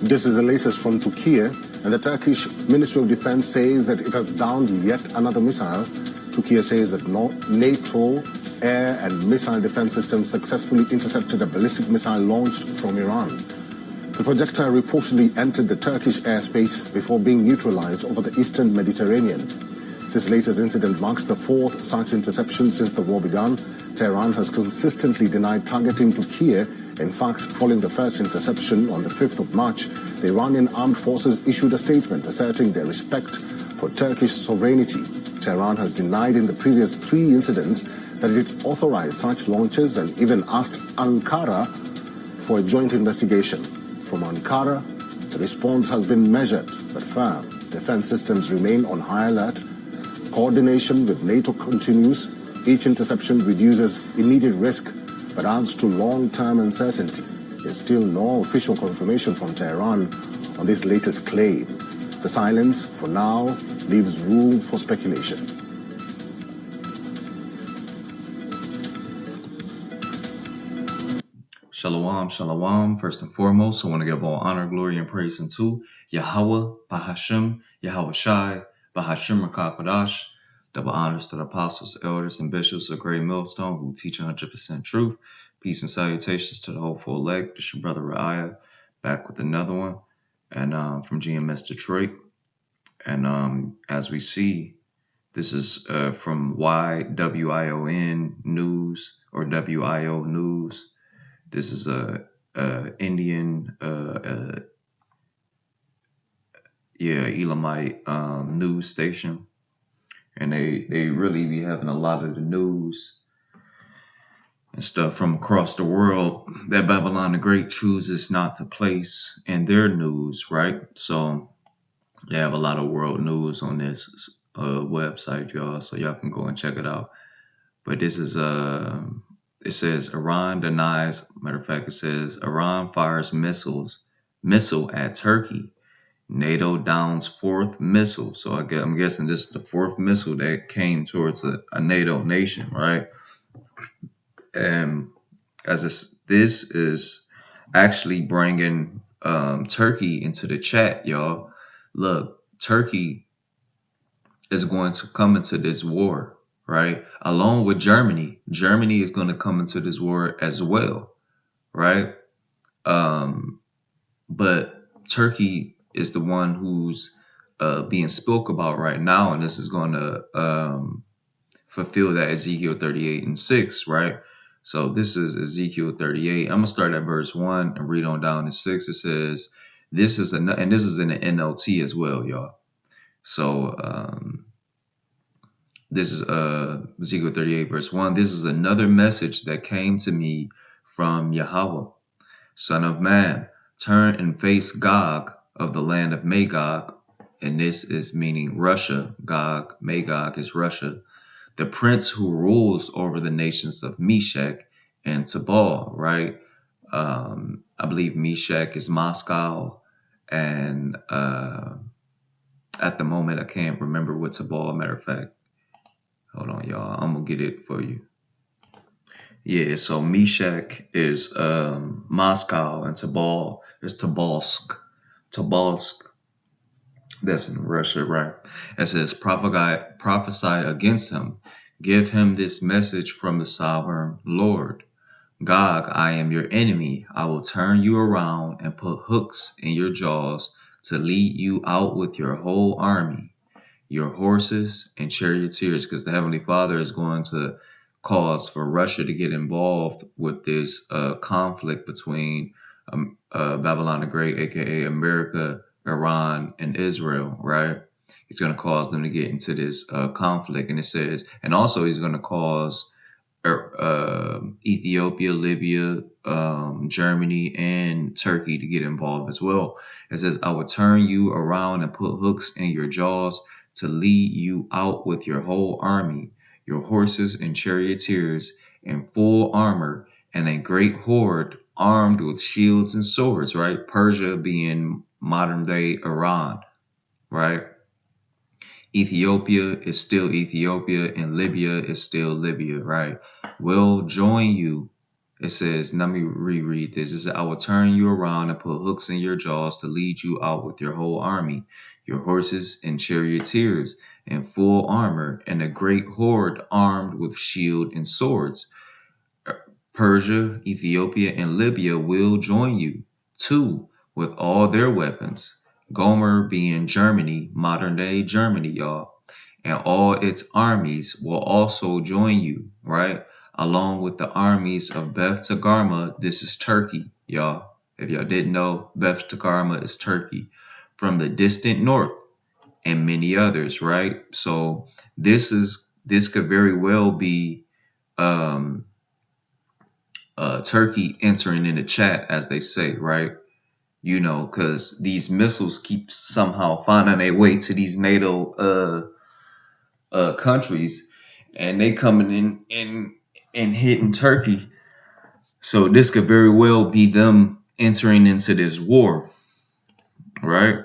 This is the latest from Turkey, and the Turkish Ministry of Defense says that it has downed yet another missile. Turkey says that NATO air and missile defense systems successfully intercepted a ballistic missile launched from Iran. The projectile reportedly entered the Turkish airspace before being neutralized over the eastern Mediterranean. This latest incident marks the fourth such interception since the war began. Tehran has consistently denied targeting Turkey. In fact, following the first interception on the 5th of March, the Iranian armed forces issued a statement asserting their respect for Turkish sovereignty. Tehran has denied in the previous three incidents that it authorized such launches and even asked Ankara for a joint investigation. From Ankara, the response has been measured but firm. Defense systems remain on high alert. Coordination with NATO continues. Each interception reduces immediate risk but adds to long-term uncertainty. There's still no official confirmation from Tehran on this latest claim. The silence, for now, leaves room for speculation. Shalom, shalom. First and foremost, I want to give all honor, glory, and praise unto Yahweh, Bahashem, Yahweh Shai, Bahashem Rakakadash. Double honors to the apostles, elders, and bishops of Great Millstone who teach 100% truth. Peace and salutations to the hopeful elect. This is your brother Ra'aya, back with another one, and from GMS Detroit. And as we see, this is from YWION News or WIO News. This is a Indian, Elamite news station, and they really be having a lot of the news and stuff from across the world that Babylon the Great chooses not to place in their news, right? So they have a lot of world news on this website, y'all, so y'all can go and check it out. But this is it says Iran denies, matter of fact, it says Iran fires missile at Turkey. NATO downs fourth missile. So I'm guessing this is the fourth missile that came towards a NATO nation, right? And this is actually bringing Turkey into the chat, y'all. Look, Turkey is going to come into this war, right? Along with Germany. Germany is going to come into this war as well, right? But Turkey is the one who's being spoke about right now, and this is going to fulfill that Ezekiel 38:6, right? So this is Ezekiel 38. I'm going to start at verse 1 and read on down to 6. It says, this is in the NLT as well, y'all. So this is Ezekiel 38, verse 1. This is another message that came to me from Yahweh. Son of man, turn and face Gog of the land of Magog. And this is meaning Russia. Gog, Magog is Russia. The prince who rules over the nations of Meshech and Tubal, right? I believe Meshech is Moscow. And at the moment, I can't remember what Tubal, matter of fact. Hold on, y'all. I'm going to get it for you. Yeah, so Meshech is Moscow, and Tubal is Tobolsk. Tobolsk. That's in Russia, right? It says, prophesy against him. Give him this message from the sovereign Lord. Gog, I am your enemy. I will turn you around and put hooks in your jaws to lead you out with your whole army, your horses and charioteers, because the Heavenly Father is going to cause for Russia to get involved with this conflict between Babylon the Great, aka America, Iran, and Israel, right? It's going to cause them to get into this conflict. And it says, and also he's going to cause Ethiopia, Libya, Germany, and Turkey to get involved as well. It says, I will turn you around and put hooks in your jaws to lead you out with your whole army, your horses and charioteers in full armor, and a great horde armed with shields and swords, right? Persia being modern day Iran, right? Ethiopia is still Ethiopia, and Libya is still Libya, right? Will join you. It says, let me reread this. It says, I will turn you around and put hooks in your jaws to lead you out with your whole army, your horses and charioteers in full armor, and a great horde armed with shield and swords. Persia, Ethiopia, and Libya will join you, too, with all their weapons. Gomer being Germany, modern day Germany, y'all, and all its armies will also join you, right? Along with the armies of Beth Togarmah. This is Turkey, y'all. If y'all didn't know, Beth Togarmah is Turkey from the distant north and many others, right? So this could very well be um Turkey entering in the chat, as they say, right? You know, because these missiles keep somehow finding their way to these NATO countries, and they coming in and hitting Turkey. So this could very well be them entering into this war, right?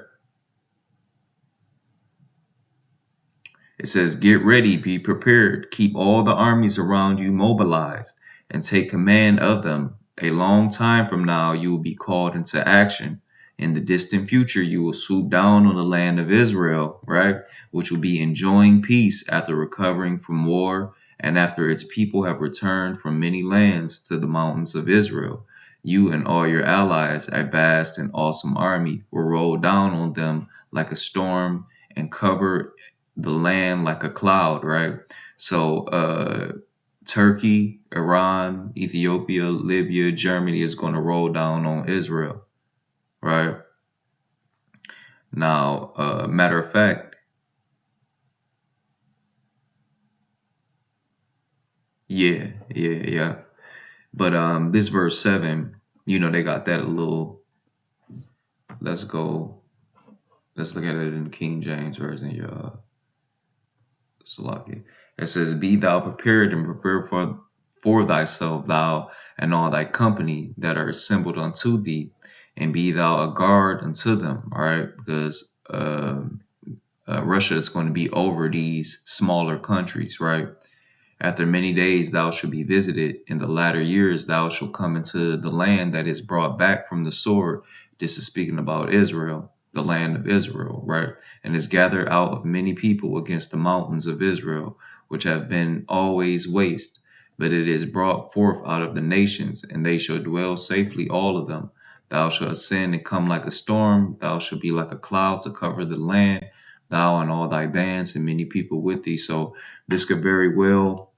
It says, get ready, be prepared, keep all the armies around you mobilized, and take command of them. A long time from now, you will be called into action. In the distant future, you will swoop down on the land of Israel, right? Which will be enjoying peace after recovering from war and after its people have returned from many lands to the mountains of Israel. You and all your allies, a vast and awesome army, will roll down on them like a storm and cover the land like a cloud, right? So Turkey, Iran, Ethiopia, Libya, Germany is going to roll down on Israel, right? Now, matter of fact, yeah. But this verse 7, you know, they got that a little. Let's go. Let's look at it in the King James version, y'all. Salaki. It says, be thou prepared and prepare for thyself, thou and all thy company that are assembled unto thee, and be thou a guard unto them. All right, because Russia is going to be over these smaller countries, right? After many days thou shalt be visited. In the latter years thou shalt come into the land that is brought back from the sword. This is speaking about Israel, the land of Israel, right? And is gathered out of many people against the mountains of Israel, which have been always waste. But it is brought forth out of the nations, and they shall dwell safely, all of them. Thou shalt ascend and come like a storm. Thou shalt be like a cloud to cover the land, thou and all thy bands and many people with thee. So this could very well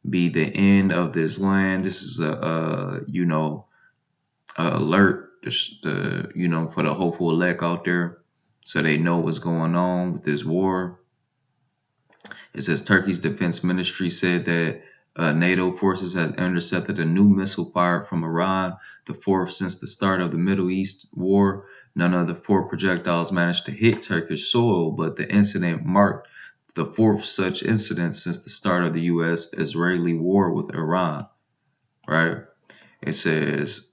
be the end of this land. This is a alert, just for the hopeful elect out there, so they know what's going on with this war. It says Turkey's defense ministry said that NATO forces has intercepted a new missile fired from Iran, the fourth since the start of the Middle East war. None of the four projectiles managed to hit Turkish soil, but the incident marked the fourth such incident since the start of the U.S.-Israeli war with Iran, right? It says,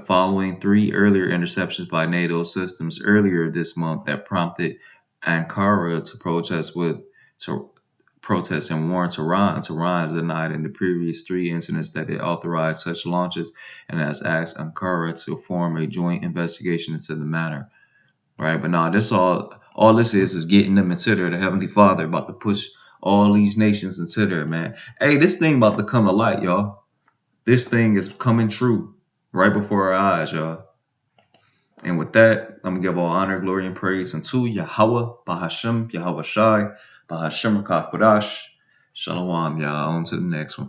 following three earlier interceptions by NATO systems earlier this month that prompted Ankara to protest and warn Tehran. Tehran has denied in the previous three incidents that it authorized such launches and has asked Ankara to form a joint investigation into the matter. Right? But now all this is getting them into there. The Heavenly Father about to push all these nations into there, man. Hey, this thing about to come to light, y'all. This thing is coming true right before our eyes, y'all. And with that, I'm going to give all honor, glory, and praise unto Yahweh, Bahashem, Yahweh Shai, Bahashem Rakakwadash. Shalom, y'all. On to the next one.